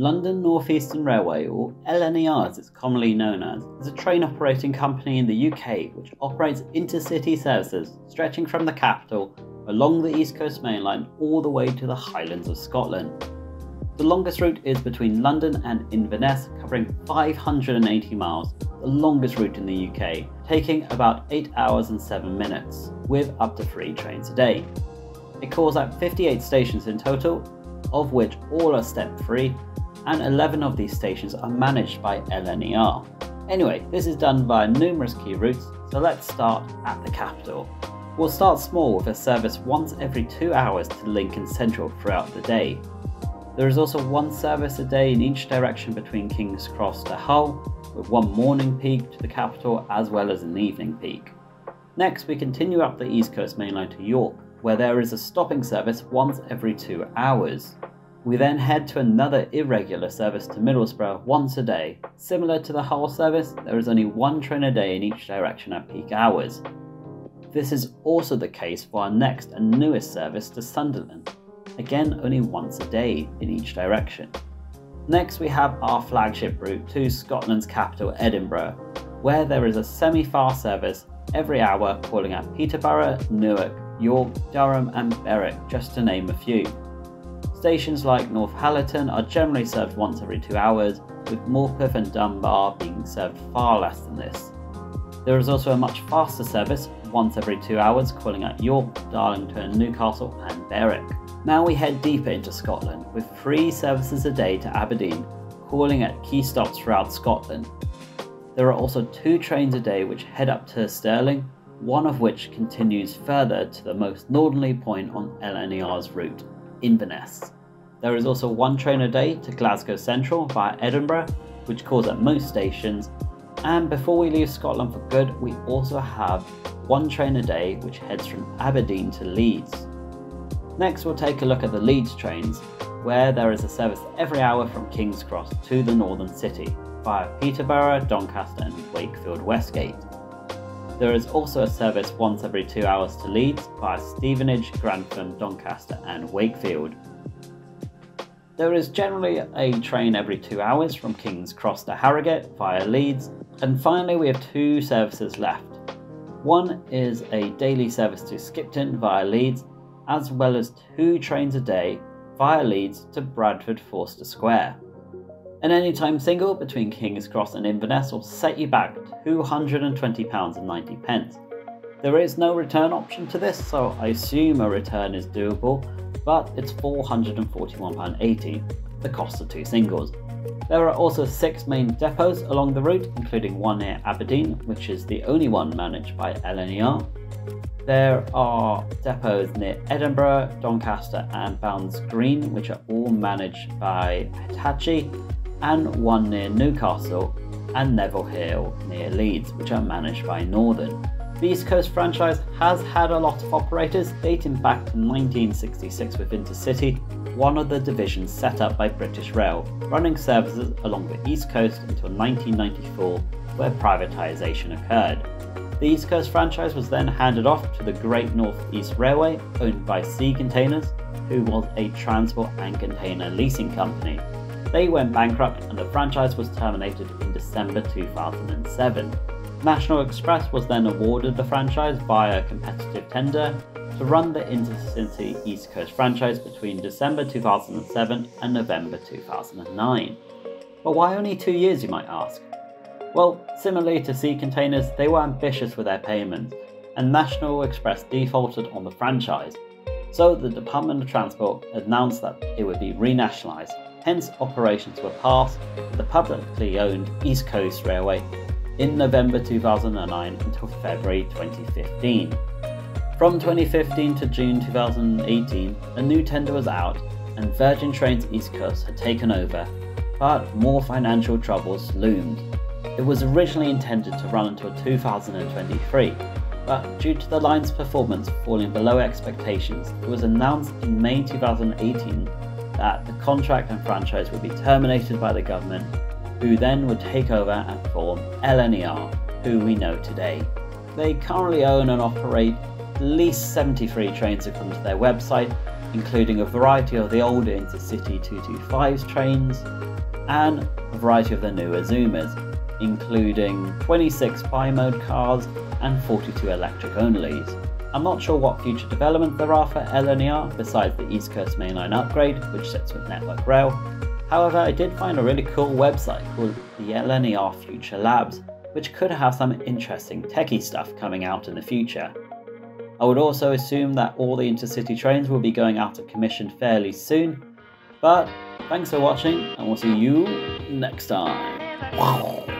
London North Eastern Railway, or LNER as it's commonly known as, is a train operating company in the UK which operates intercity services stretching from the capital along the East Coast Main Line all the way to the Highlands of Scotland. The longest route is between London and Inverness, covering 580 miles, the longest route in the UK, taking about 8 hours and 7 minutes, with up to 3 trains a day. It calls at 58 stations in total, of which all are step-free, and 11 of these stations are managed by LNER. Anyway, this is done via numerous key routes, so let's start at the capital. We'll start small with a service once every 2 hours to Lincoln Central throughout the day. There is also one service a day in each direction between King's Cross to Hull, with one morning peak to the capital as well as an evening peak. Next, we continue up the East Coast Main Line to York, where there is a stopping service once every 2 hours. We then head to another irregular service to Middlesbrough once a day. Similar to the Hull service, there is only one train a day in each direction at peak hours. This is also the case for our next and newest service to Sunderland. Again, only once a day in each direction. Next, we have our flagship route to Scotland's capital, Edinburgh, where there is a semi-fast service every hour calling at Peterborough, Newark, York, Durham and Berwick, just to name a few. Stations like Northallerton are generally served once every 2 hours, with Morpeth and Dunbar being served far less than this. There is also a much faster service once every 2 hours calling at York, Darlington, Newcastle and Berwick. Now we head deeper into Scotland with 3 services a day to Aberdeen, calling at key stops throughout Scotland. There are also 2 trains a day which head up to Stirling, one of which continues further to the most northerly point on LNER's route, Inverness. There is also 1 train a day to Glasgow Central via Edinburgh, which calls at most stations, and before we leave Scotland for good, we also have 1 train a day which heads from Aberdeen to Leeds. Next, we'll take a look at the Leeds trains, where there is a service every hour from King's Cross to the northern city via Peterborough, Doncaster and Wakefield Westgate. There is also a service once every 2 hours to Leeds via Stevenage, Grantham, Doncaster and Wakefield. There is generally a train every 2 hours from King's Cross to Harrogate via Leeds, and finally we have 2 services left. One is a daily service to Skipton via Leeds, as well as 2 trains a day via Leeds to Bradford Forster Square. An anytime single between King's Cross and Inverness will set you back £220.90. There is no return option to this, so I assume a return is doable, but it's £441.80, the cost of 2 singles. There are also 6 main depots along the route, including one near Aberdeen, which is the only one managed by LNER. There are depots near Edinburgh, Doncaster and Bounds Green, which are all managed by Hitachi, and one near Newcastle and Neville Hill near Leeds, which are managed by Northern. The East Coast franchise has had a lot of operators dating back to 1966 with Intercity, one of the divisions set up by British Rail, running services along the East Coast until 1994, where privatisation occurred. The East Coast franchise was then handed off to the Great North East Railway, owned by Sea Containers, who was a transport and container leasing company. They went bankrupt and the franchise was terminated in December 2007. National Express was then awarded the franchise via a competitive tender to run the Intercity East Coast franchise between December 2007 and November 2009. But why only 2 years, you might ask? Well, similarly to Sea Containers, they were ambitious with their payments, and National Express defaulted on the franchise. So the Department of Transport announced that it would be renationalised, hence operations were passed to the publicly owned East Coast Railway in November 2009 until February 2015. From 2015 to June 2018, a new tender was out and Virgin Trains East Coast had taken over, but more financial troubles loomed. It was originally intended to run until 2023, but due to the line's performance falling below expectations, it was announced in May 2018 that the contract and franchise would be terminated by the government, who then would take over and form LNER, who we know today. They currently own and operate at least 73 trains according to their website, including a variety of the older Intercity 225 trains, and a variety of the newer Zoomers, including 26 bi-mode cars and 42 electric onlys. I'm not sure what future developments there are for LNER besides the East Coast Mainline upgrade, which sits with Network Rail. However, I did find a really cool website called the LNER Future Labs, which could have some interesting techie stuff coming out in the future. I would also assume that all the intercity trains will be going out of commission fairly soon, but thanks for watching and we'll see you next time.